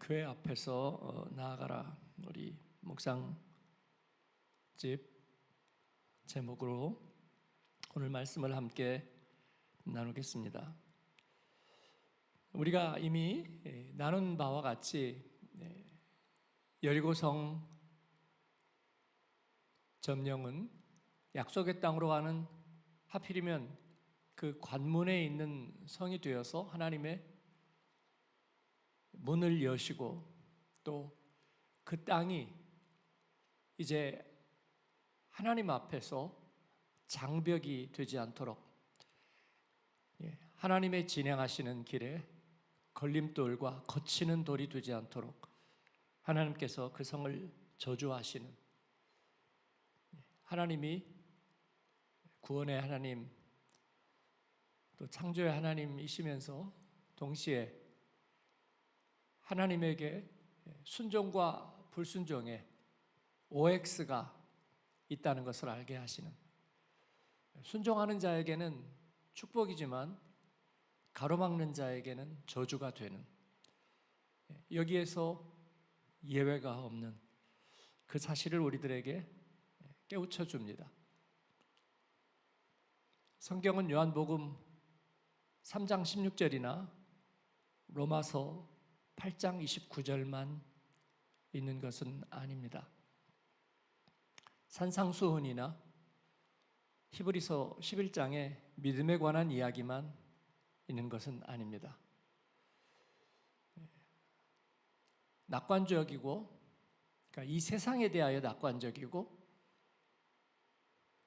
교회 앞에서 나아가라, 우리 묵상집 제목으로 오늘 말씀을 함께 나누겠습니다. 우리가 이미 나눈 바와 같이 여리고성 점령은 약속의 땅으로 가는, 하필이면 그 관문에 있는 성이 되어서 하나님의 문을 여시고, 또 그 땅이 이제 하나님 앞에서 장벽이 되지 않도록, 하나님의 진행하시는 길에 걸림돌과 거치는 돌이 되지 않도록 하나님께서 그 성을 저주하시는, 하나님이 구원의 하나님, 또 창조의 하나님이시면서 동시에 하나님에게 순종과 불순종의 OX가 있다는 것을 알게 하시는, 순종하는 자에게는 축복이지만 가로막는 자에게는 저주가 되는, 여기에서 예외가 없는 그 사실을 우리들에게 깨우쳐 줍니다. 성경은 요한복음 3장 16절이나 로마서 8장 29절만 있는 것은 아닙니다. 산상수훈이나 히브리서 11장의 믿음에 관한 이야기만 있는 것은 아닙니다. 낙관적이고, 그러니까 이 세상에 대하여 낙관적이고,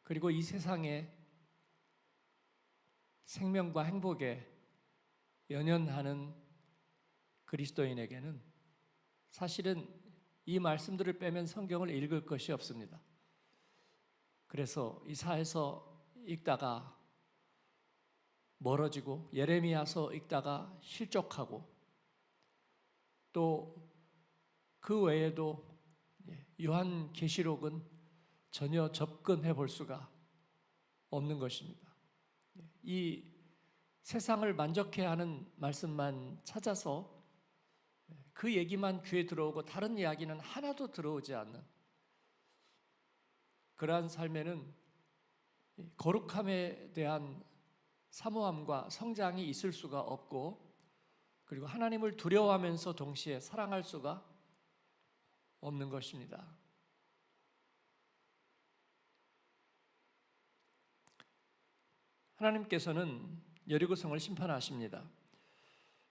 그리고 이 세상의 생명과 행복에 연연하는 그리스도인에게는 사실은 이 말씀들을 빼면 성경을 읽을 것이 없습니다. 그래서 이사야서 읽다가 멀어지고, 예레미야서 읽다가 실족하고, 또 그 외에도 요한계시록은 전혀 접근해 볼 수가 없는 것입니다. 이 세상을 만족해 하는 말씀만 찾아서 그 얘기만 귀에 들어오고 다른 이야기는 하나도 들어오지 않는 그러한 삶에는 거룩함에 대한 사모함과 성장이 있을 수가 없고, 그리고 하나님을 두려워하면서 동시에 사랑할 수가 없는 것입니다. 하나님께서는 여리고성을 심판하십니다.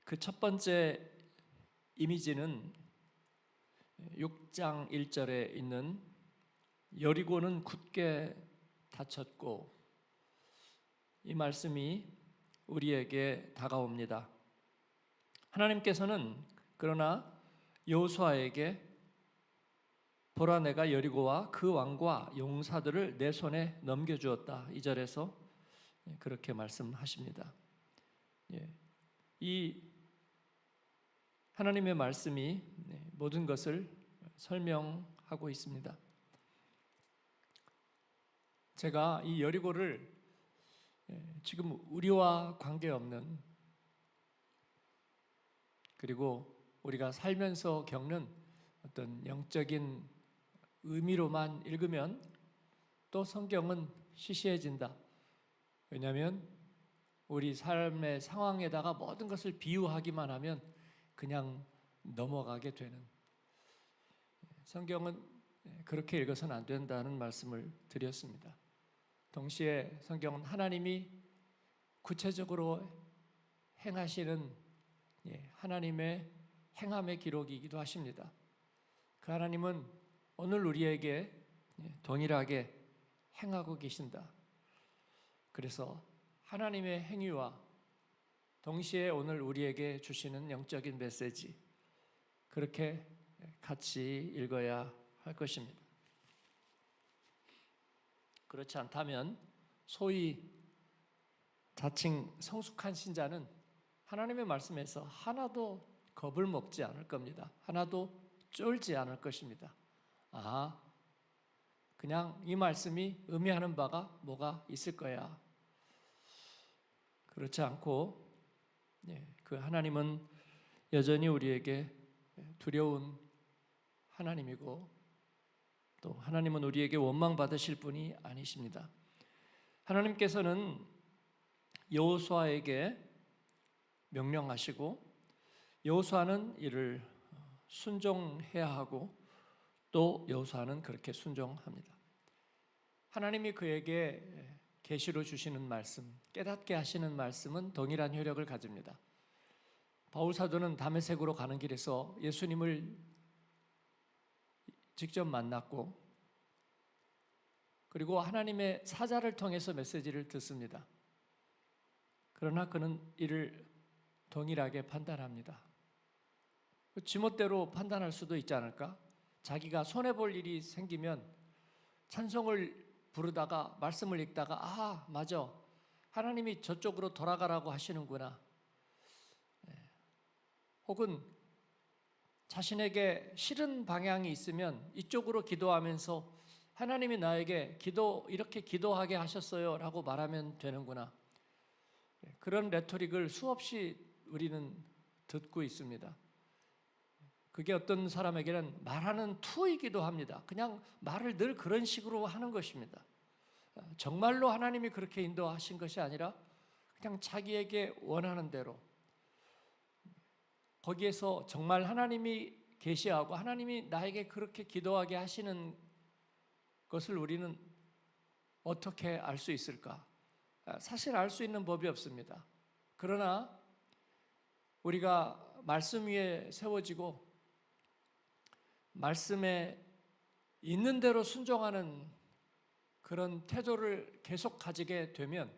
그 첫 번째 이미지는 6장 1절에 있는 여리고는 굳게 닫혔고, 이 말씀이 우리에게 다가옵니다. 하나님께서는 그러나 여호수아에게 보라, 내가 여리고와 그 왕과 용사들을 내 손에 넘겨주었다, 2절에서 그렇게 말씀하십니다. 이 하나님의 말씀이 모든 것을 설명하고 있습니다. 제가 이 여리고를 지금 우리와 관계없는, 그리고 우리가 살면서 겪는 어떤 영적인 의미로만 읽으면 또 성경은 시시해진다. 왜냐하면 우리 삶의 상황에다가 모든 것을 비유하기만 하면 그냥 넘어가게 되는, 성경은 그렇게 읽어서는 안 된다는 말씀을 드렸습니다. 동시에 성경은 하나님이 구체적으로 행하시는 하나님의 행함의 기록이기도 하십니다. 그 하나님은 오늘 우리에게 동일하게 행하고 계신다. 그래서 하나님의 행위와 동시에 오늘 우리에게 주시는 영적인 메시지, 그렇게 같이 읽어야 할 것입니다. 그렇지 않다면 소위 자칭 성숙한 신자는 하나님의 말씀에서 하나도 겁을 먹지 않을 겁니다. 하나도 쫄지 않을 것입니다. 그냥 이 말씀이 의미하는 바가 뭐가 있을 거야. 그렇지 않고 그 하나님은 여전히 우리에게 두려운 하나님이고 또 하나님은 우리에게 원망받으실 분이 아니십니다. 하나님께서는 여호수아에게 명령하시고 여호수아는 이를 순종해야 하고 또 여호수아는 그렇게 순종합니다. 하나님이 그에게 계시로 주시는 말씀, 깨닫게 하시는 말씀은 동일한 효력을 가집니다. 바울 사도는 다메섹으로 가는 길에서 예수님을 직접 만났고 그리고 하나님의 사자를 통해서 메시지를 듣습니다. 그러나 그는 이를 동일하게 판단합니다. 지멋대로 판단할 수도 있지 않을까? 자기가 손해볼 일이 생기면 찬송을 부르다가 말씀을 읽다가 아 맞아 하나님이 저쪽으로 돌아가라고 하시는구나, 혹은 자신에게 싫은 방향이 있으면 이쪽으로 기도하면서 하나님이 나에게 이렇게 기도하게 하셨어요 라고 말하면 되는구나, 그런 레토릭을 수없이 우리는 듣고 있습니다. 그게 어떤 사람에게는 말하는 투이기도 합니다. 그냥 말을 늘 그런 식으로 하는 것입니다. 정말로 하나님이 그렇게 인도하신 것이 아니라 그냥 자기에게 원하는 대로, 거기에서 정말 하나님이 계시하고 하나님이 나에게 그렇게 기도하게 하시는 것을 우리는 어떻게 알 수 있을까? 사실 알 수 있는 법이 없습니다. 그러나 우리가 말씀 위에 세워지고 말씀에 있는 대로 순종하는 그런 태도를 계속 가지게 되면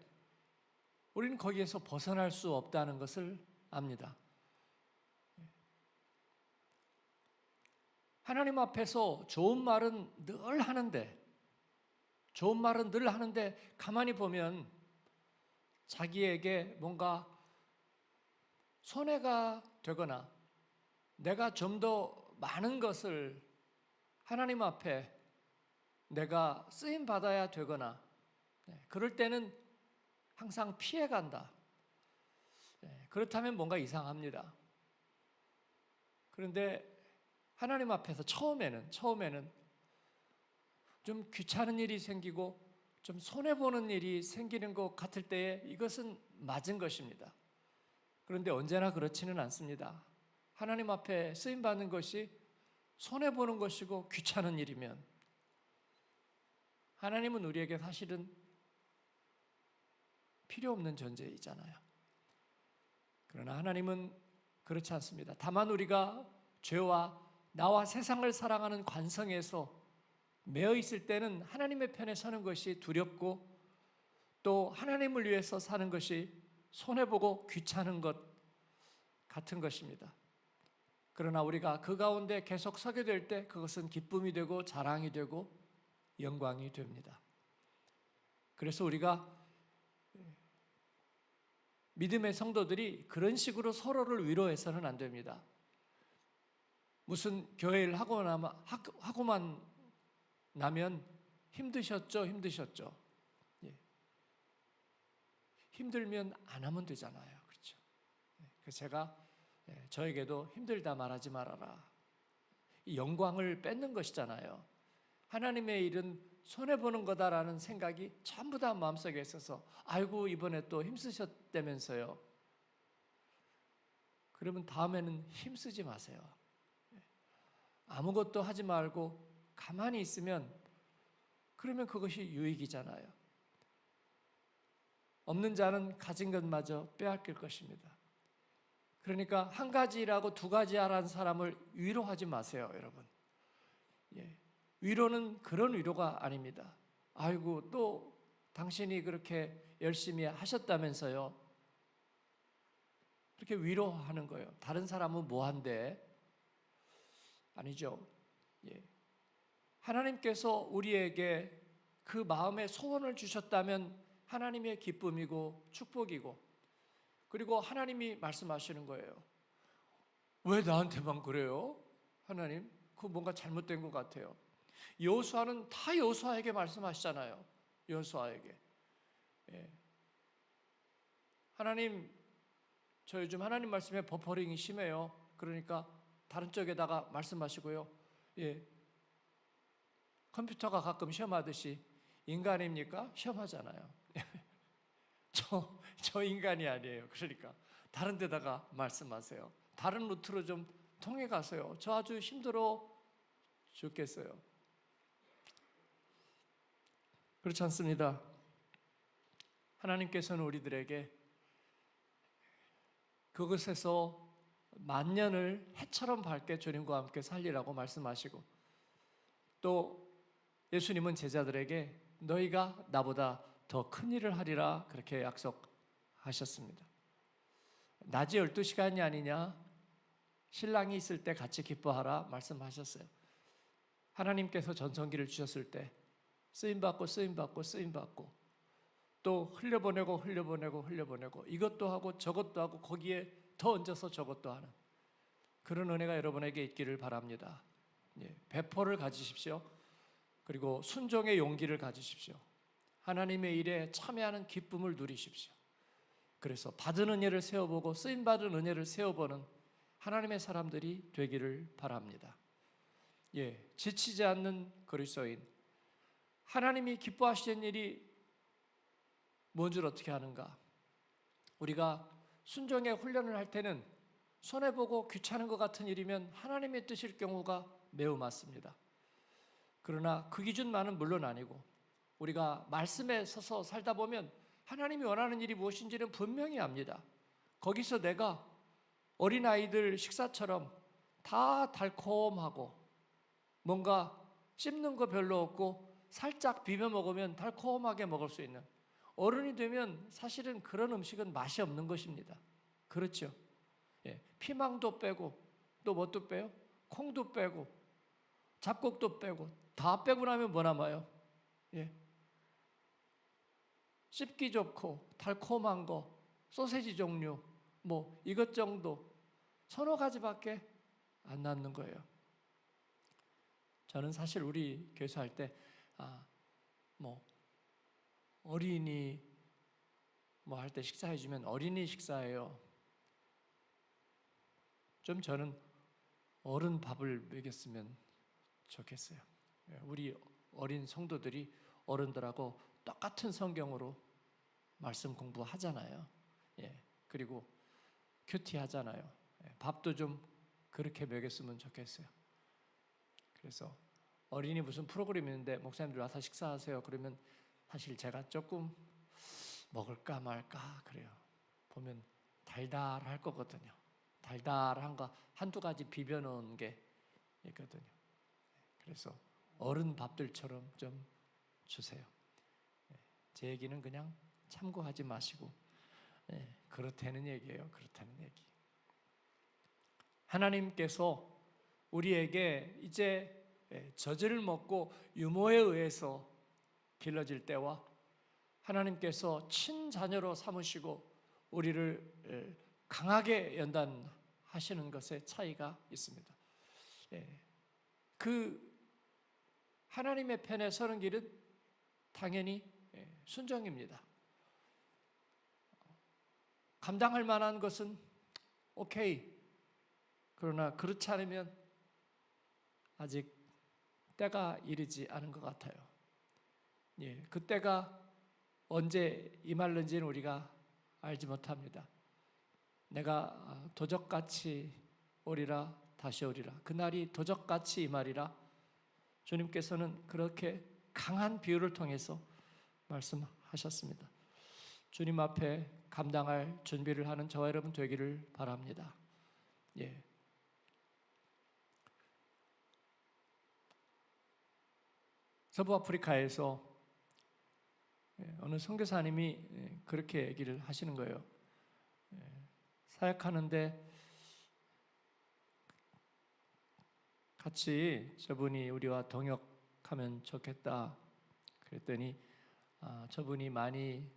우리는 거기에서 벗어날 수 없다는 것을 압니다. 하나님 앞에서 좋은 말은 늘 하는데 가만히 보면 자기에게 뭔가 손해가 되거나 내가 좀 더 많은 것을 하나님 앞에 내가 쓰임 받아야 되거나 그럴 때는 항상 피해간다. 그렇다면 뭔가 이상합니다. 그런데 하나님 앞에서 처음에는 좀 귀찮은 일이 생기고 좀 손해보는 일이 생기는 것 같을 때에 이것은 맞은 것입니다. 그런데 언제나 그렇지는 않습니다. 하나님 앞에 쓰임받는 것이 손해보는 것이고 귀찮은 일이면 하나님은 우리에게 사실은 필요 없는 존재이잖아요. 그러나 하나님은 그렇지 않습니다. 다만 우리가 죄와 나와 세상을 사랑하는 관성에서 매여 있을 때는 하나님의 편에 서는 것이 두렵고 또 하나님을 위해서 사는 것이 손해보고 귀찮은 것 같은 것입니다. 그러나 우리가 그 가운데 계속 서게 될 때 그것은 기쁨이 되고 자랑이 되고 영광이 됩니다. 그래서 우리가 믿음의 성도들이 그런 식으로 서로를 위로해서는 안 됩니다. 무슨 교회를 하고만 나면 힘드셨죠? 예. 힘들면 안 하면 되잖아요. 그렇죠? 그래서 제가 저에게도 힘들다 말하지 말아라. 이 영광을 뺏는 것이잖아요. 하나님의 일은 손해보는 거다라는 생각이 전부 다 마음속에 있어서 아이고 이번에 또 힘쓰셨다면서요. 그러면 다음에는 힘쓰지 마세요. 아무것도 하지 말고 가만히 있으면 그러면 그것이 유익이잖아요. 없는 자는 가진 것마저 빼앗길 것입니다. 그러니까 한 가지 일하고 두 가지 하라는 사람을 위로하지 마세요, 여러분. 위로는 그런 위로가 아닙니다. 아이고 또 당신이 그렇게 열심히 하셨다면서요. 그렇게 위로하는 거예요. 다른 사람은 뭐 한대? 아니죠. 하나님께서 우리에게 그 마음의 소원을 주셨다면 하나님의 기쁨이고 축복이고, 그리고 하나님이 말씀하시는 거예요. 왜 나한테만 그래요? 하나님, 그거 뭔가 잘못된 것 같아요. 여호수아는 다 여호수아에게 말씀하시잖아요. 여호수아에게. 하나님, 저 요즘 하나님 말씀에 버퍼링이 심해요. 그러니까 다른 쪽에다가 말씀하시고요. 예, 컴퓨터가 가끔 시험하듯이 인간입니까? 시험하잖아요. 저 인간이 아니에요. 그러니까 다른 데다가 말씀하세요. 다른 루트로 좀 통해 가세요. 저 아주 힘들어 죽겠어요. 그렇지 않습니다. 하나님께서는 우리들에게 그것에서 만년을 해처럼 밝게 주님과 함께 살리라고 말씀하시고, 또 예수님은 제자들에게 너희가 나보다 더 큰 일을 하리라 그렇게 약속하셨습니다. 낮이 12시간이 아니냐, 신랑이 있을 때 같이 기뻐하라 말씀하셨어요. 하나님께서 전성기를 주셨을 때 쓰임받고 쓰임받고 쓰임받고 또 흘려보내고 이것도 하고 저것도 하고 거기에 더 얹어서 저것도 하는 그런 은혜가 여러분에게 있기를 바랍니다. 배포를 가지십시오. 그리고 순종의 용기를 가지십시오. 하나님의 일에 참여하는 기쁨을 누리십시오. 그래서 받은 은혜를 세워보고 쓰임받은 은혜를 세워보는 하나님의 사람들이 되기를 바랍니다. 지치지 않는 그리스도인, 하나님이 기뻐하시는 일이 뭔 줄 어떻게 하는가? 우리가 순종의 훈련을 할 때는 손해보고 귀찮은 것 같은 일이면 하나님의 뜻일 경우가 매우 많습니다. 그러나 그 기준만은 물론 아니고 우리가 말씀에 서서 살다 보면 하나님이 원하는 일이 무엇인지는 분명히 압니다. 거기서 내가 어린아이들 식사처럼 다 달콤하고 뭔가 씹는 거 별로 없고 살짝 비벼 먹으면 달콤하게 먹을 수 있는, 어른이 되면 사실은 그런 음식은 맛이 없는 것입니다. 그렇죠? 피망도 빼고 또 뭣도 빼요? 콩도 빼고 잡곡도 빼고 다 빼고 나면 뭐 남아요? 씹기 좋고 달콤한 거, 소세지 종류 뭐 이것 정도 서너 가지밖에 안 남는 거예요. 저는 사실 우리 교회에서 할 때 어린이 할 때 식사해 주면 어린이 식사예요. 좀 저는 어른 밥을 먹였으면 좋겠어요. 우리 어린 성도들이 어른들하고 똑같은 성경으로 말씀 공부하잖아요. 그리고 큐티 하잖아요. 밥도 좀 그렇게 먹였으면 좋겠어요. 그래서 어린이 무슨 프로그램이 있는데 목사님들 와서 식사하세요. 그러면 사실 제가 조금 먹을까 말까 그래요. 보면 달달할 거거든요. 달달한 거 한두 가지 비벼 놓은 게 있거든요. 그래서 어른 밥들처럼 좀 주세요. 제 얘기는 그냥 참고하지 마시고 그렇다는 얘기예요. 그렇다는 얘기. 하나님께서 우리에게 이제 젖을 먹고 유모에 의해서 길러질 때와 하나님께서 친자녀로 삼으시고 우리를 강하게 연단하시는 것에 차이가 있습니다. 그 하나님의 편에 서는 길은 당연히 순종입니다. 감당할 만한 것은 오케이. 그러나 그렇지 않으면 아직 때가 이르지 않은 것 같아요. 그 때가 언제 임할는지는 우리가 알지 못합니다. 내가 도적같이 오리라 다시 오리라. 그날이 도적같이 임하리라. 주님께서는 그렇게 강한 비유를 통해서 말씀하셨습니다. 주님 앞에 감당할 준비를 하는 저와 여러분 되기를 바랍니다. 서부 아프리카에서 어느 선교사님이 그렇게 얘기를 하시는 거예요. 사역하는데 같이 저분이 우리와 동역하면 좋겠다. 그랬더니 저분이 많이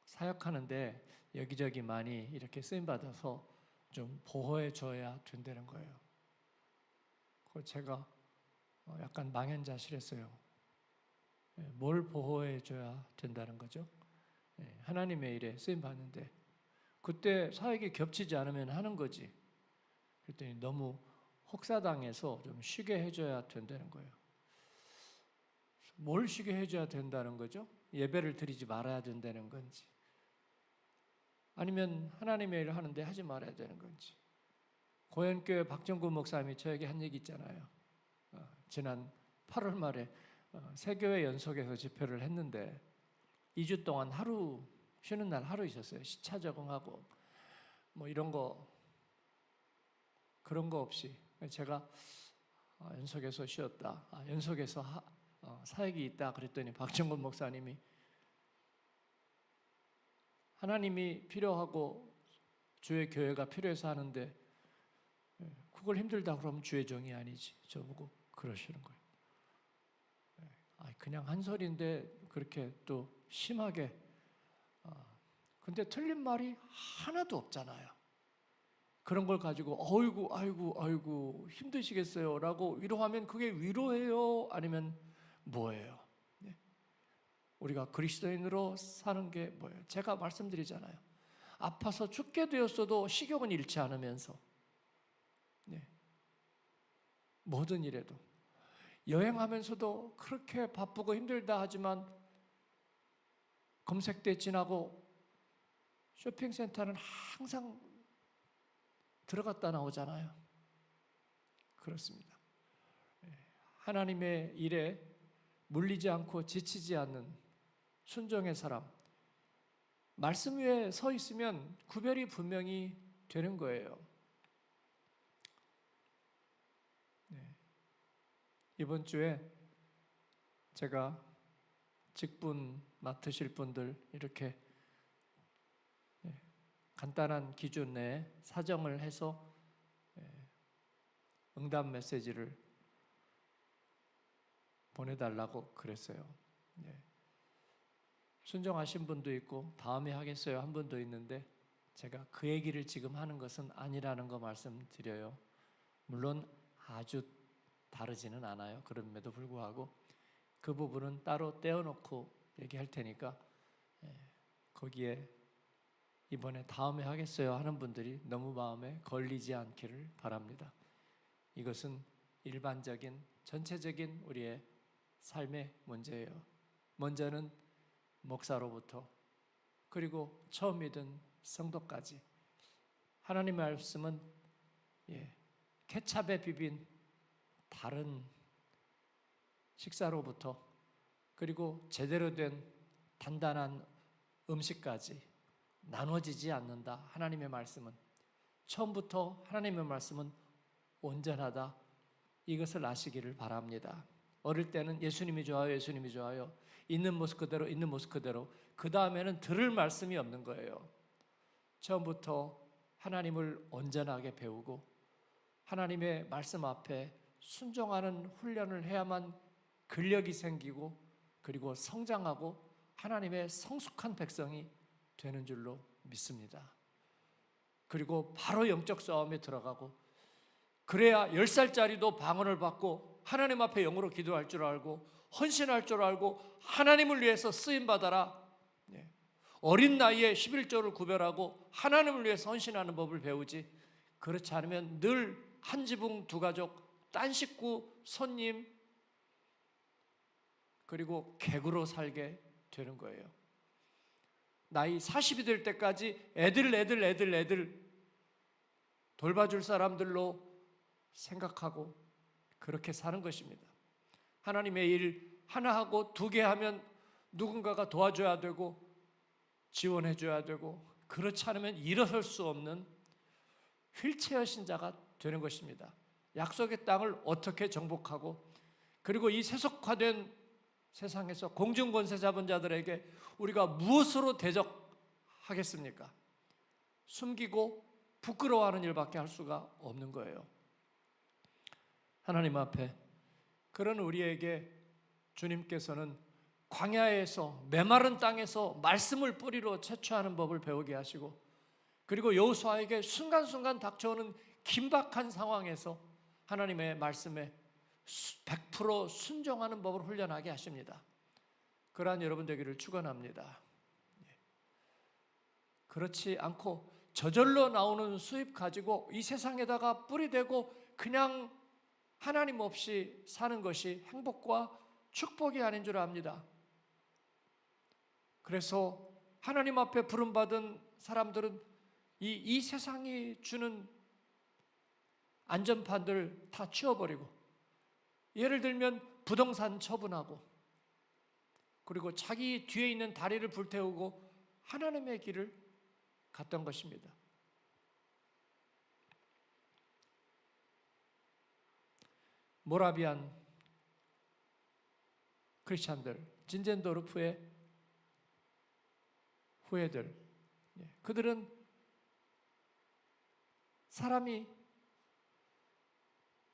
사역하는데 여기저기 많이 이렇게 쓰임받아서 좀 보호해 줘야 된다는 거예요. 그걸 제가 약간 망연자실했어요. 뭘 보호해 줘야 된다는 거죠? 하나님의 일에 쓰임받는데 그때 사역이 겹치지 않으면 하는 거지. 그랬더니 너무 혹사당해서 좀 쉬게 해줘야 된다는 거예요. 뭘 쉬게 해줘야 된다는 거죠? 예배를 드리지 말아야 된다는 건지, 아니면 하나님의 일을 하는데 하지 말아야 되는 건지. 고현교회 박정구 목사님이 저에게 한 얘기 있잖아요. 지난 8월 말에 세 교회 연속해서 집회를 했는데 2주 동안 하루 쉬는 날 하루 있었어요. 시차 적응하고 뭐 이런 거 그런 거 없이 제가 연속해서 쉬었다. 연속해서 사역이 있다 그랬더니 박정근 목사님이 하나님이 필요하고 주의 교회가 필요해서 하는데 그걸 힘들다 그러면 주의 정이 아니지. 저보고 그러시는 거예요. 그냥 한 소리인데 그렇게 또 심하게 근데 틀린 말이 하나도 없잖아요. 그런 걸 가지고 아이고 힘드시겠어요 라고 위로하면 그게 위로예요? 아니면 뭐예요? 네. 우리가 그리스도인으로 사는 게 뭐예요? 제가 말씀드리잖아요. 아파서 죽게 되었어도 식욕은 잃지 않으면서 네. 모든 일에도 여행하면서도 그렇게 바쁘고 힘들다 하지만 검색대 지나고 쇼핑센터는 항상 들어갔다 나오잖아요. 그렇습니다. 하나님의 일에 물리지 않고 지치지 않는 순종의 사람, 말씀 위에 서 있으면 구별이 분명히 되는 거예요. 이번 주에 제가 직분 맡으실 분들 이렇게 간단한 기준 내에 사정을 해서 응답 메시지를 보내달라고 그랬어요. 순종하신 분도 있고 다음에 하겠어요 한 분도 있는데 제가 그 얘기를 지금 하는 것은 아니라는 거 말씀드려요. 물론 아주 다르지는 않아요. 그럼에도 불구하고 그 부분은 따로 떼어놓고 얘기할 테니까 거기에 이번에 다음에 하겠어요 하는 분들이 너무 마음에 걸리지 않기를 바랍니다. 이것은 일반적인 전체적인 우리의 삶의 문제예요. 먼저는 목사로부터 그리고 처음 믿은 성도까지 하나님의 말씀은 케찹에 비빈 다른 식사로부터 그리고 제대로 된 단단한 음식까지 나눠지지 않는다. 하나님의 말씀은 처음부터 하나님의 말씀은 온전하다. 이것을 아시기를 바랍니다. 어릴 때는 예수님이 좋아요, 예수님이 좋아요. 있는 모습 그대로, 있는 모습 그대로. 그 다음에는 들을 말씀이 없는 거예요. 처음부터 하나님을 온전하게 배우고 하나님의 말씀 앞에 순종하는 훈련을 해야만 근력이 생기고 그리고 성장하고 하나님의 성숙한 백성이 되는 줄로 믿습니다. 그리고 바로 영적 싸움에 들어가고 그래야 10살짜리도 방언을 받고 하나님 앞에 영으로 기도할 줄 알고 헌신할 줄 알고 하나님을 위해서 쓰임받아라. 어린 나이에 11조를 구별하고 하나님을 위해서 헌신하는 법을 배우지 그렇지 않으면 늘 한 지붕 두 가족 딴 식구 손님 그리고 객으로 살게 되는 거예요. 나이 40이 될 때까지 애들 돌봐줄 사람들로 생각하고 그렇게 사는 것입니다. 하나님의 일 하나 하고 두 개 하면 누군가가 도와줘야 되고 지원해 줘야 되고 그렇지 않으면 일어설 수 없는 휠체어 신자가 되는 것입니다. 약속의 땅을 어떻게 정복하고 그리고 이 세속화된 세상에서 공중권세 잡은 자들에게 우리가 무엇으로 대적하겠습니까? 숨기고 부끄러워하는 일밖에 할 수가 없는 거예요. 하나님 앞에 그런 우리에게 주님께서는 광야에서 메마른 땅에서 말씀을 뿌리로 채취하는 법을 배우게 하시고 그리고 여호수아에게 순간순간 닥쳐오는 긴박한 상황에서 하나님의 말씀에 100% 순종하는 법을 훈련하게 하십니다. 그러한 여러분 되기를 축원합니다. 그렇지 않고 저절로 나오는 수입 가지고 이 세상에다가 뿌리대고 그냥 하나님 없이 사는 것이 행복과 축복이 아닌 줄 압니다. 그래서 하나님 앞에 부름받은 사람들은 이 세상이 주는 안전판들 다 치워버리고, 예를 들면 부동산 처분하고, 그리고 자기 뒤에 있는 다리를 불태우고 하나님의 길을 갔던 것입니다. 모라비안 크리스찬들, 진젠도르프의 후예들, 그들은 사람이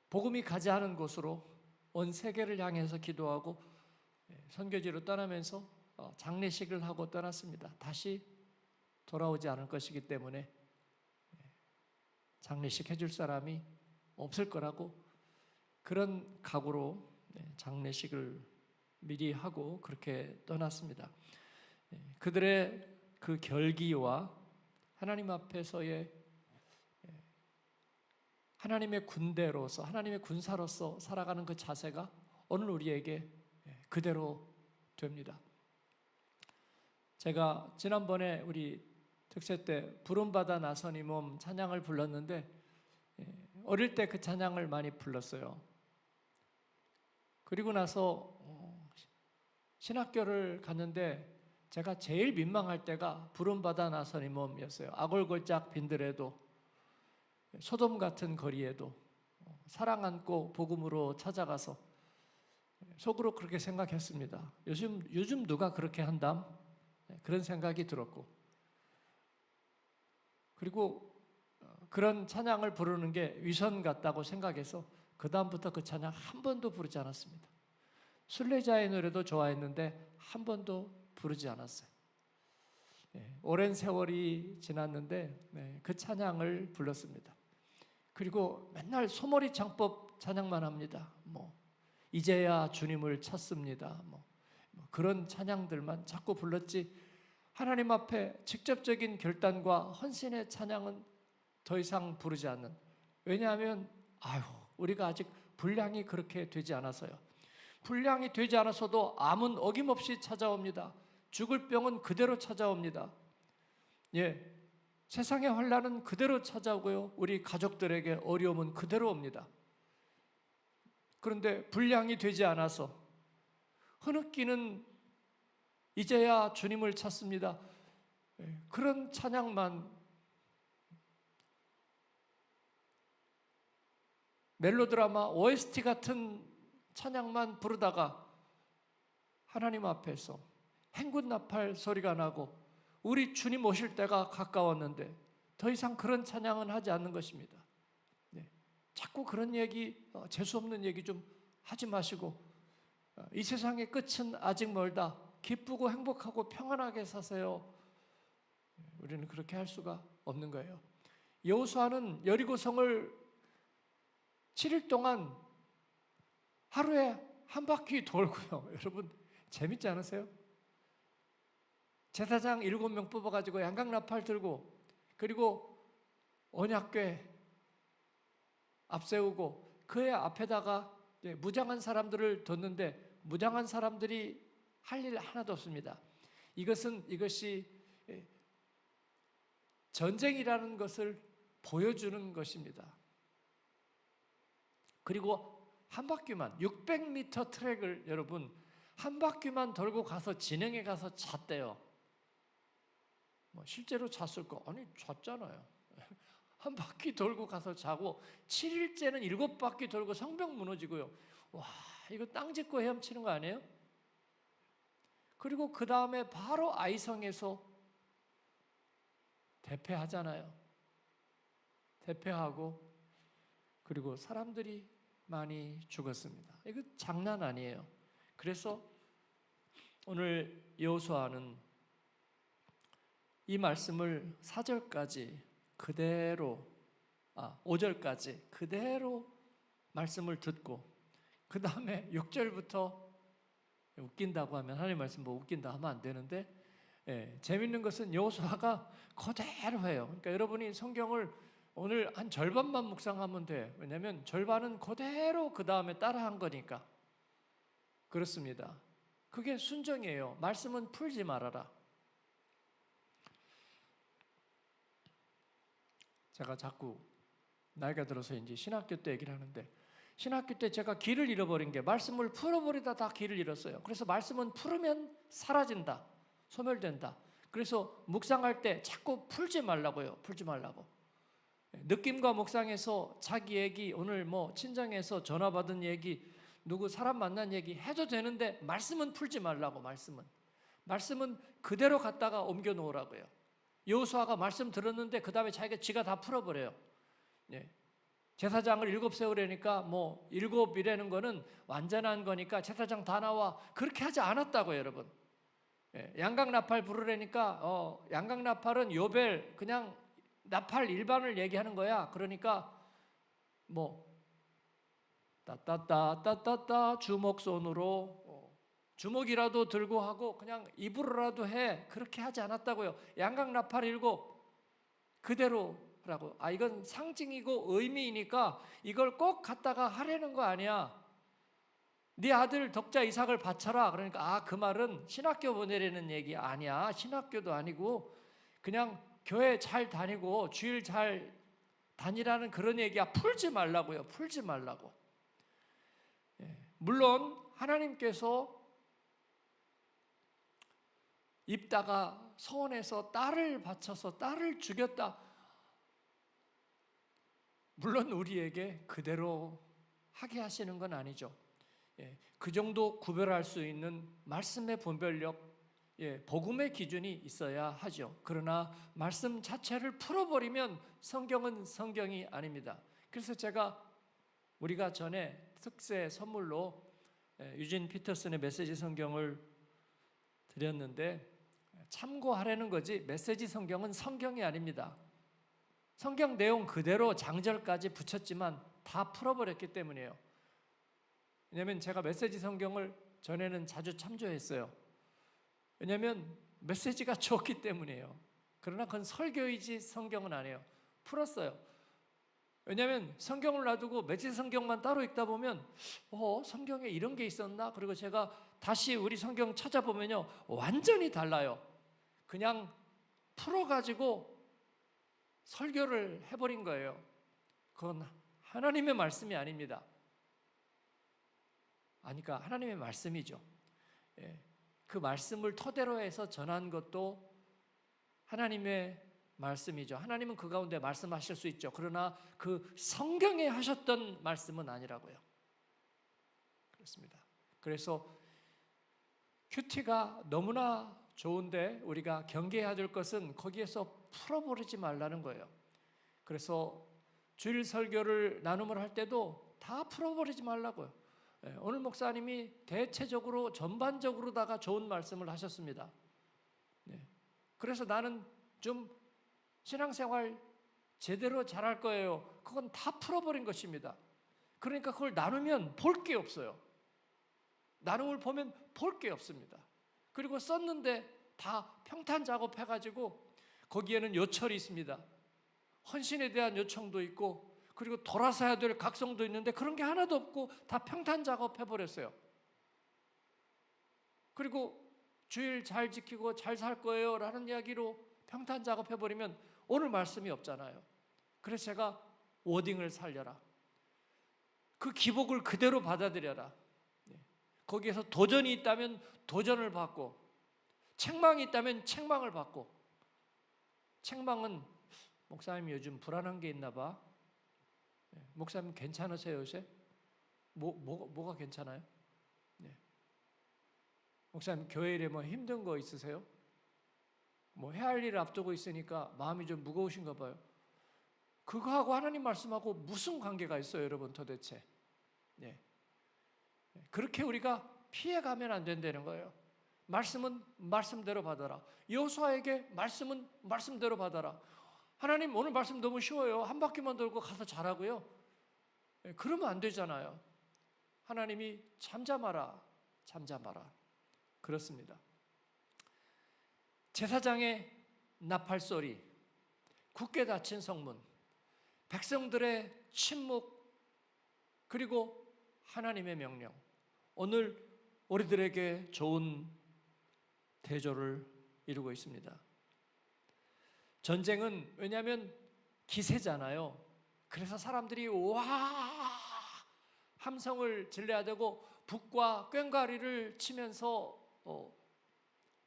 복음이 가지 않은 곳으로 온 세계를 향해서 기도하고 선교지로 떠나면서 장례식을 하고 떠났습니다. 다시 돌아오지 않을 것이기 때문에 장례식 해줄 사람이 없을 거라고 그런 각오로 장례식을 미리 하고 그렇게 떠났습니다. 그들의 그 결기와 하나님 앞에서의 하나님의 군대로서, 하나님의 군사로서 살아가는 그 자세가 오늘 우리에게 그대로 됩니다. 제가 지난번에 우리 특세 때 부름받아 나선 이 몸 찬양을 불렀는데 어릴 때 그 찬양을 많이 불렀어요. 그리고 나서 신학교를 갔는데 제가 제일 민망할 때가 부름받아 나선 이 몸이었어요. 아골골짝 빈들에도, 소돔 같은 거리에도 사랑 안고 복음으로 찾아가서 속으로 그렇게 생각했습니다. 요즘 누가 그렇게 한담? 그런 생각이 들었고, 그리고 그런 찬양을 부르는 게 위선 같다고 생각해서 그 다음부터 그 찬양 한 번도 부르지 않았습니다. 순례자의 노래도 좋아했는데 한 번도 부르지 않았어요. 오랜 세월이 지났는데 그 찬양을 불렀습니다. 그리고 맨날 소머리 창법 찬양만 합니다. 이제야 주님을 찾습니다. 그런 찬양들만 자꾸 불렀지, 하나님 앞에 직접적인 결단과 헌신의 찬양은 더 이상 부르지 않는. 왜냐하면 우리가 아직 분량이 그렇게 되지 않아서요. 분량이 되지 않아서도 암은 어김없이 찾아옵니다. 죽을 병은 그대로 찾아옵니다. 세상의 환난은 그대로 찾아오고요. 우리 가족들에게 어려움은 그대로 옵니다. 그런데 분량이 되지 않아서 흐느끼는 이제야 주님을 찾습니다. 그런 찬양만, 멜로드라마 OST 같은 찬양만 부르다가 하나님 앞에서 행군나팔 소리가 나고 우리 주님 오실 때가 가까웠는데 더 이상 그런 찬양은 하지 않는 것입니다. 자꾸 그런 얘기, 재수없는 얘기 좀 하지 마시고 이 세상의 끝은 아직 멀다. 기쁘고 행복하고 평안하게 사세요. 우리는 그렇게 할 수가 없는 거예요. 여호수아는 여리고성을 7일 동안 하루에 한 바퀴 돌고요. 여러분 재밌지 않으세요? 제사장 7명 뽑아가지고 양강나팔 들고, 그리고 언약궤 앞세우고 그의 앞에다가 무장한 사람들을 뒀는데 무장한 사람들이 할 일 하나도 없습니다. 이것이 전쟁이라는 것을 보여주는 것입니다. 그리고 한 바퀴만, 600m 트랙을 여러분 한 바퀴만 돌고 가서 진영에 가서 잤대요. 실제로 잤을 거? 아니 잤잖아요. 한 바퀴 돌고 가서 자고 7일째는 7바퀴 돌고 성벽 무너지고요. 와, 이거 땅 짚고 헤엄치는 거 아니에요? 그리고 그 다음에 바로 아이성에서 대패하잖아요. 대패하고 그리고 사람들이 많이 죽었습니다. 이거 장난 아니에요. 그래서 오늘 여호수아는 이 말씀을 4절까지 그대로 5절까지 그대로 말씀을 듣고 그 다음에 6절부터 웃긴다고 하면 하나님 말씀 웃긴다 하면 안 되는데 재밌는 것은 여호수아가 그대로 해요. 그러니까 여러분이 성경을 오늘 한 절반만 묵상하면 돼. 왜냐하면 절반은 그대로 그 다음에 따라한 거니까. 그렇습니다. 그게 순정이에요. 말씀은 풀지 말아라. 제가 자꾸 나이가 들어서 이제 신학교 때 얘기를 하는데, 신학교 때 제가 길을 잃어버린 게 말씀을 풀어버리다 다 길을 잃었어요. 그래서 말씀은 풀으면 사라진다, 소멸된다. 그래서 묵상할 때 자꾸 풀지 말라고요. 풀지 말라고. 느낌과 묵상에서 자기 얘기, 오늘 뭐 친정에서 전화 받은 얘기, 누구 사람 만난 얘기 해도 되는데 말씀은 풀지 말라고. 말씀은 그대로 갖다가 옮겨 놓으라고요. 여호수아가 말씀 들었는데 그 다음에 지가 다 풀어버려요. 제사장을 7 세우려니까 뭐 7이라는 거는 완전한 거니까 제사장 다 나와. 그렇게 하지 않았다고요, 여러분. 양강나팔 부르려니까 양강나팔은 요벨, 그냥 나팔 일반을 얘기하는 거야. 그러니까 뭐 따따따따따따 주먹손으로 주먹이라도 들고 하고 그냥 입으로라도 해. 그렇게 하지 않았다고요. 양강나팔 7 그대로 라고. 이건 상징이고 의미이니까 이걸 꼭 갖다가 하려는 거 아니야. 네 아들 덕자 이삭을 바쳐라. 그러니까 그 말은 신학교 보내려는 얘기 아니야. 신학교도 아니고 그냥 교회 잘 다니고 주일 잘 다니라는 그런 얘기야. 풀지 말라고요. 풀지 말라고. 물론 하나님께서 입다가 서원에서 딸을 바쳐서 딸을 죽였다. 물론 우리에게 그대로 하게 하시는 건 아니죠. 그 정도 구별할 수 있는 말씀의 분별력, 복음의 기준이 있어야 하죠. 그러나 말씀 자체를 풀어버리면 성경은 성경이 아닙니다. 그래서 우리가 전에 특세 선물로 유진 피터슨의 메시지 성경을 드렸는데 참고하라는 거지, 메시지 성경은 성경이 아닙니다. 성경 내용 그대로 장절까지 붙였지만 다 풀어버렸기 때문이에요. 왜냐하면 제가 메시지 성경을 전에는 자주 참조했어요. 왜냐하면 메시지가 좋기 때문이에요. 그러나 그건 설교이지 성경은 아니에요. 풀었어요. 왜냐하면 성경을 놔두고 메시지 성경만 따로 읽다 보면 성경에 이런 게 있었나? 그리고 제가 다시 우리 성경 찾아보면요, 완전히 달라요. 그냥 풀어가지고 설교를 해버린 거예요. 그건 하나님의 말씀이 아닙니다. 그러니까 하나님의 말씀이죠. 그 말씀을 토대로 해서 전한 것도 하나님의 말씀이죠. 하나님은 그 가운데 말씀하실 수 있죠. 그러나 그 성경에 하셨던 말씀은 아니라고요. 그렇습니다. 그래서 큐티가 너무나 좋은데 우리가 경계해야 될 것은 거기에서 풀어버리지 말라는 거예요. 그래서 주일 설교를 나눔을 할 때도 다 풀어버리지 말라고요. 오늘 목사님이 대체적으로 전반적으로다가 좋은 말씀을 하셨습니다. 그래서 나는 좀 신앙생활 제대로 잘할 거예요. 그건 다 풀어버린 것입니다. 그러니까 그걸 나누면 볼 게 없어요. 나눔을 보면 볼 게 없습니다. 그리고 썼는데 다 평탄 작업해가지고 거기에는 요철이 있습니다. 헌신에 대한 요청도 있고 그리고 돌아서야 될 각성도 있는데 그런 게 하나도 없고 다 평탄 작업해버렸어요. 그리고 주일 잘 지키고 잘 살 거예요 라는 이야기로 평탄 작업해버리면 오늘 말씀이 없잖아요. 그래서 제가 워딩을 살려라. 그 기복을 그대로 받아들여라. 거기에서 도전이 있다면 도전을 받고, 책망이 있다면 책망을 받고. 책망은 목사님 요즘 불안한 게 있나 봐. 목사님 괜찮으세요 요새? 뭐가 괜찮아요? 목사님 교회 일에 뭐 힘든 거 있으세요? 뭐 해야 할 일을 앞두고 있으니까 마음이 좀 무거우신가 봐요. 그거하고 하나님 말씀하고 무슨 관계가 있어요, 여러분 도대체? 그렇게 우리가 피해가면 안 된다는 거예요. 말씀은 말씀대로 받아라. 여호수아에게 말씀은 말씀대로 받아라. 하나님 오늘 말씀 너무 쉬워요. 한 바퀴만 돌고 가서 잘하고요. 그러면 안 되잖아요. 하나님이 잠잠하라. 그렇습니다. 제사장의 나팔 소리, 굳게 닫힌 성문, 백성들의 침묵, 그리고 하나님의 명령. 오늘 우리들에게 좋은 대조를 이루고 있습니다. 전쟁은 왜냐하면 기세잖아요. 그래서 사람들이 와 함성을 질러야 되고 북과 꽹과리를 치면서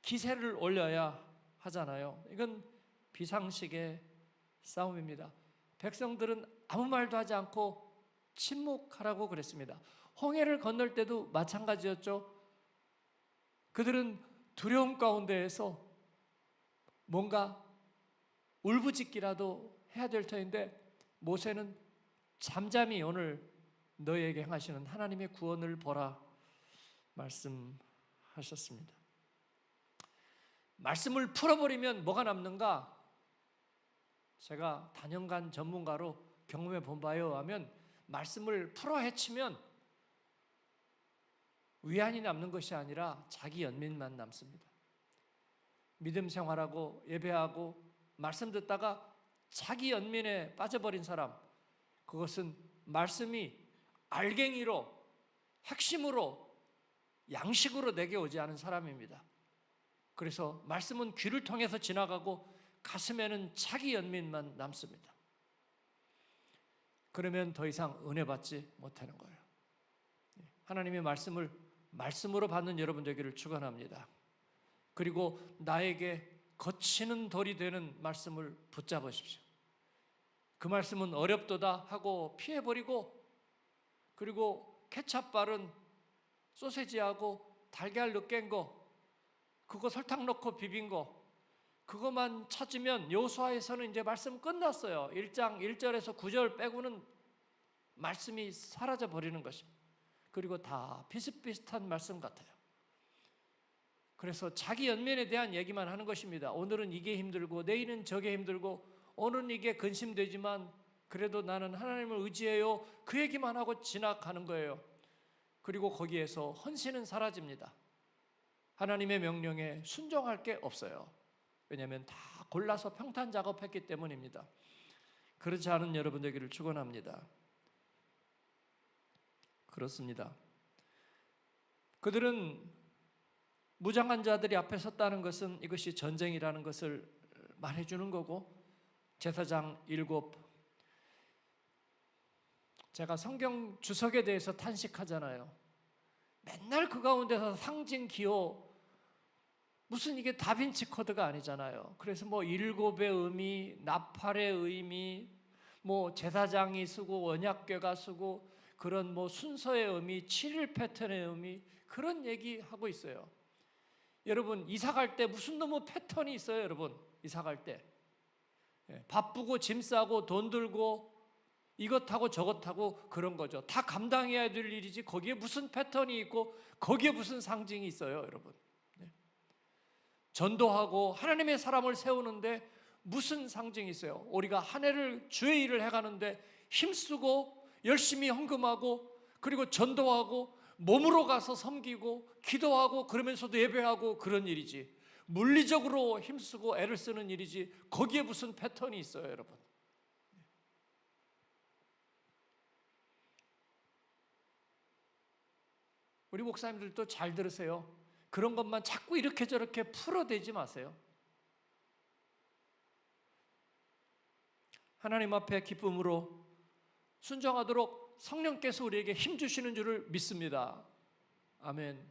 기세를 올려야 하잖아요. 이건 비상식의 싸움입니다. 백성들은 아무 말도 하지 않고 침묵하라고 그랬습니다. 홍해를 건널 때도 마찬가지였죠. 그들은 두려움 가운데에서 뭔가 울부짖기라도 해야 될 터인데 모세는 잠잠히 오늘 너희에게 행하시는 하나님의 구원을 보라 말씀하셨습니다. 말씀을 풀어버리면 뭐가 남는가? 제가 단연간 전문가로 경험해 본 바에 의하면 말씀을 풀어 헤치면 위안이 남는 것이 아니라 자기 연민만 남습니다. 믿음 생활하고 예배하고 말씀 듣다가 자기 연민에 빠져버린 사람, 그것은 말씀이 알갱이로, 핵심으로, 양식으로 내게 오지 않은 사람입니다. 그래서 말씀은 귀를 통해서 지나가고 가슴에는 자기 연민만 남습니다. 그러면 더 이상 은혜 받지 못하는 거예요. 하나님의 말씀을 말씀으로 받는 여러분 되기를 축원합니다. 그리고 나에게 거치는 돌이 되는 말씀을 붙잡으십시오. 그 말씀은 어렵도다 하고 피해버리고, 그리고 케찹 바른 소세지하고 달걀 으깬 거, 그거 설탕 넣고 비빈 거, 그것만 찾으면 여호수아에서는 이제 말씀 끝났어요. 1장 1절에서 9절 빼고는 말씀이 사라져 버리는 것입니다. 그리고 다 비슷비슷한 말씀 같아요. 그래서 자기 연민에 대한 얘기만 하는 것입니다. 오늘은 이게 힘들고 내일은 저게 힘들고 오늘은 이게 근심되지만 그래도 나는 하나님을 의지해요. 그 얘기만 하고 지나가는 거예요. 그리고 거기에서 헌신은 사라집니다. 하나님의 명령에 순종할 게 없어요. 왜냐하면 다 골라서 평탄 작업했기 때문입니다. 그렇지 않은 여러분 되기를 축원합니다. 그렇습니다. 그들은 무장한 자들이 앞에 섰다는 것은 이것이 전쟁이라는 것을 말해주는 거고, 제사장 7, 제가 성경 주석에 대해서 탄식하잖아요. 맨날 그 가운데서 상징 기호, 무슨 이게 다빈치 코드가 아니잖아요. 그래서 뭐 7의 의미, 나팔의 의미, 뭐 제사장이 쓰고 원약궤가 쓰고 그런 뭐 순서의 의미, 7일 패턴의 의미, 그런 얘기하고 있어요. 여러분 이사 갈 때 무슨 너무 패턴이 있어요. 여러분 이사 갈 때 바쁘고 짐 싸고 돈 들고 이것하고 저것하고 그런 거죠. 다 감당해야 될 일이지 거기에 무슨 패턴이 있고 거기에 무슨 상징이 있어요. 여러분 전도하고 하나님의 사람을 세우는데 무슨 상징이 있어요? 우리가 한 해를 주의 일을 해가는데 힘쓰고 열심히 헌금하고 그리고 전도하고 몸으로 가서 섬기고 기도하고 그러면서도 예배하고 그런 일이지, 물리적으로 힘쓰고 애를 쓰는 일이지 거기에 무슨 패턴이 있어요. 여러분 우리 목사님들도 잘 들으세요. 그런 것만 자꾸 이렇게 저렇게 풀어대지 마세요. 하나님 앞에 기쁨으로 순종하도록 성령께서 우리에게 힘 주시는 줄을 믿습니다. 아멘.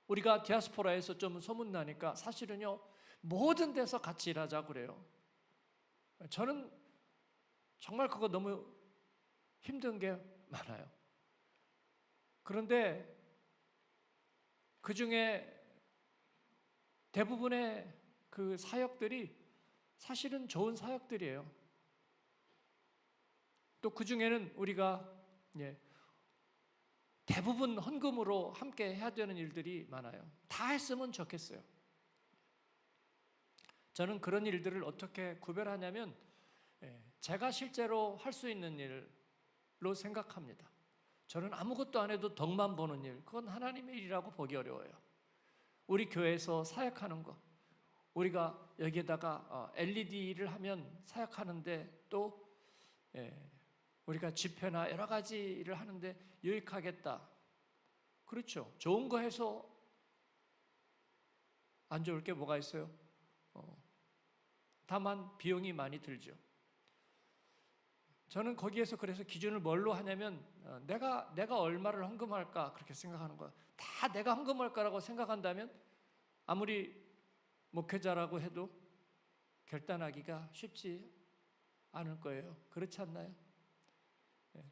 우리가 디아스포라에서 좀 소문나니까 사실은요 모든 데서 같이 일하자 그래요. 저는 정말 그거 너무 힘든 게 많아요. 그런데 그 중에 대부분의 그 사역들이 사실은 좋은 사역들이에요. 또 그 중에는 우리가 대부분 헌금으로 함께 해야 되는 일들이 많아요. 다 했으면 좋겠어요. 저는 그런 일들을 어떻게 구별하냐면 제가 실제로 할 수 있는 일로 생각합니다. 저는 아무것도 안 해도 덕만 보는 일, 그건 하나님의 일이라고 보기 어려워요. 우리 교회에서 사역하는 거, 우리가 여기에다가 LED를 하면 사역하는데 또 우리가 집회나 여러 가지를 하는데 유익하겠다. 그렇죠. 좋은 거 해서 안 좋을 게 뭐가 있어요? 다만 비용이 많이 들죠. 저는 거기에서 그래서 기준을 뭘로 하냐면 내가 얼마를 헌금할까 그렇게 생각하는 거예요. 다 내가 헌금할 거라고 생각한다면 아무리 목회자라고 해도 결단하기가 쉽지 않을 거예요. 그렇지 않나요?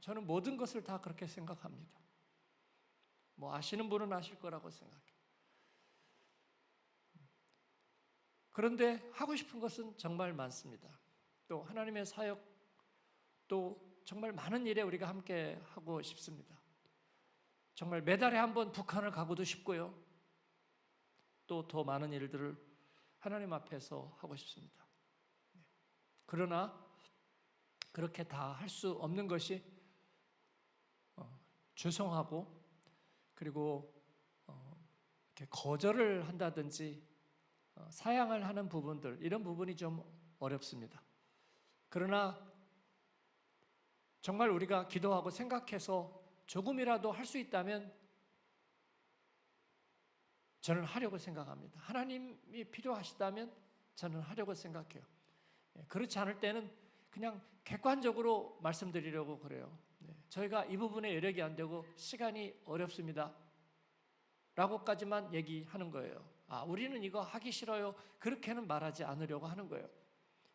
저는 모든 것을 다 그렇게 생각합니다. 뭐 아시는 분은 아실 거라고 생각해요. 그런데 하고 싶은 것은 정말 많습니다. 또 하나님의 사역, 또 정말 많은 일에 우리가 함께 하고 싶습니다. 정말 매달에 한 번 북한을 가고도 싶고요. 또 더 많은 일들을 하나님 앞에서 하고 싶습니다. 그러나 그렇게 다 할 수 없는 것이 죄송하고 그리고 이렇게 거절을 한다든지 사양을 하는 부분들, 이런 부분이 좀 어렵습니다. 그러나 정말 우리가 기도하고 생각해서 조금이라도 할 수 있다면 저는 하려고 생각합니다. 하나님이 필요하시다면 저는 하려고 생각해요. 그렇지 않을 때는 그냥 객관적으로 말씀드리려고 그래요. 저희가 이 부분에 여력이 안 되고 시간이 어렵습니다 라고까지만 얘기하는 거예요. 우리는 이거 하기 싫어요, 그렇게는 말하지 않으려고 하는 거예요.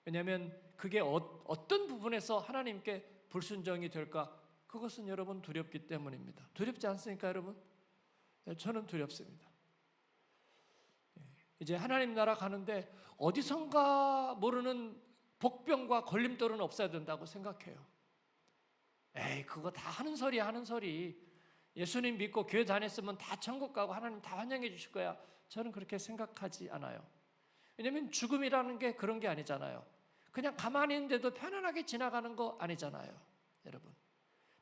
왜냐하면 그게 어떤 부분에서 하나님께 불순종이 될까? 그것은 여러분 두렵기 때문입니다. 두렵지 않습니까, 여러분? 저는 두렵습니다. 이제 하나님 나라 가는데 어디선가 모르는 복병과 걸림돌은 없어야 된다고 생각해요. 그거 다 하는 소리야, 하는 소리. 예수님 믿고 교회 다녔으면 다 천국 가고 하나님 다 환영해 주실 거야. 저는 그렇게 생각하지 않아요. 왜냐하면 죽음이라는 게 그런 게 아니잖아요. 그냥 가만히 있는데도 편안하게 지나가는 거 아니잖아요, 여러분.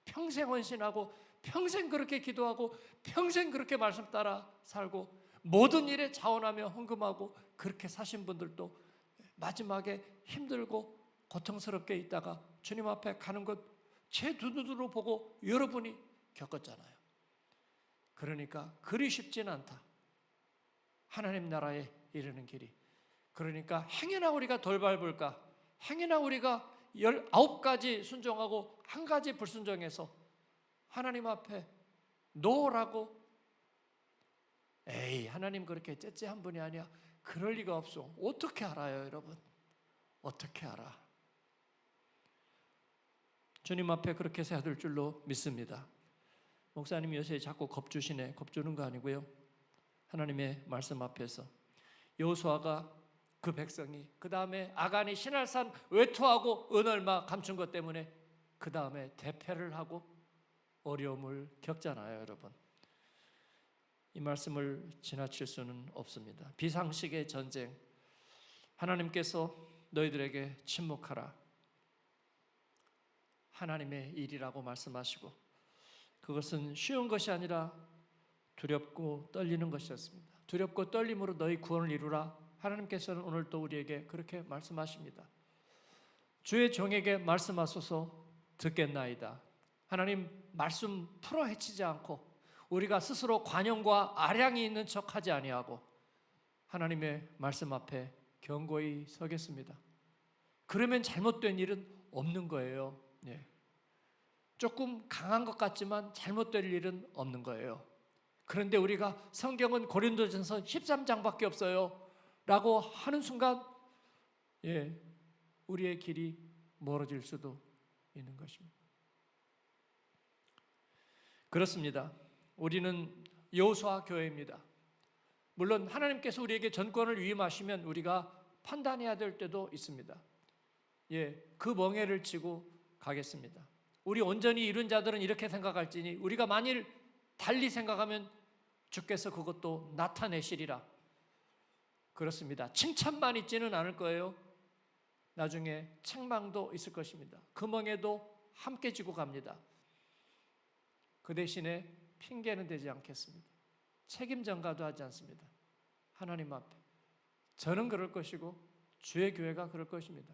평생 헌신하고 평생 그렇게 기도하고 평생 그렇게 말씀 따라 살고 모든 일에 자원하며 헌금하고 그렇게 사신 분들도 마지막에 힘들고 고통스럽게 있다가 주님 앞에 가는 것 제 두 눈으로 보고 여러분이 겪었잖아요. 그러니까 그리 쉽지는 않다. 하나님 나라에 이르는 길이. 그러니까 행여나 우리가 덜 밟을까? 행여나 우리가 19가지 순종하고 한 가지 불순종해서 하나님 앞에 노라고 하나님 그렇게 째째한 분이 아니야. 그럴 리가 없어. 어떻게 알아요, 여러분? 어떻게 알아? 주님 앞에 그렇게 해야 될 줄로 믿습니다. 목사님이 요새 자꾸 겁주시네. 겁주는 거 아니고요. 하나님의 말씀 앞에서 여호수아가 그 백성이 그 다음에 아간이 시날산 외투하고 은얼마 감춘 것 때문에 그 다음에 대패를 하고 어려움을 겪잖아요, 여러분. 이 말씀을 지나칠 수는 없습니다. 비상식의 전쟁, 하나님께서 너희들에게 침묵하라, 하나님의 일이라고 말씀하시고 그것은 쉬운 것이 아니라 두렵고 떨리는 것이었습니다. 두렵고 떨림으로 너희 구원을 이루라. 하나님께서는 오늘 또 우리에게 그렇게 말씀하십니다. 주의 종에게 말씀하소서 듣겠나이다. 하나님 말씀 풀어 헤치지 않고 우리가 스스로 관용과 아량이 있는 척하지 아니하고 하나님의 말씀 앞에 견고히 서겠습니다. 그러면 잘못된 일은 없는 거예요. 조금 강한 것 같지만 잘못될 일은 없는 거예요. 그런데 우리가 성경은 고린도전서 13장밖에 없어요 라고 하는 순간 우리의 길이 멀어질 수도 있는 것입니다. 그렇습니다. 우리는 여호수아 교회입니다. 물론 하나님께서 우리에게 전권을 위임하시면 우리가 판단해야 될 때도 있습니다. 그 멍에를 치고 가겠습니다. 우리 온전히 이룬 자들은 이렇게 생각할지니 우리가 만일 달리 생각하면 주께서 그것도 나타내시리라. 그렇습니다. 칭찬만 있지는 않을 거예요. 나중에 책망도 있을 것입니다. 그 멍에도 함께 지고 갑니다. 그 대신에 핑계는 되지 않겠습니다. 책임 전가도 하지 않습니다. 하나님 앞에. 저는 그럴 것이고 주의 교회가 그럴 것입니다.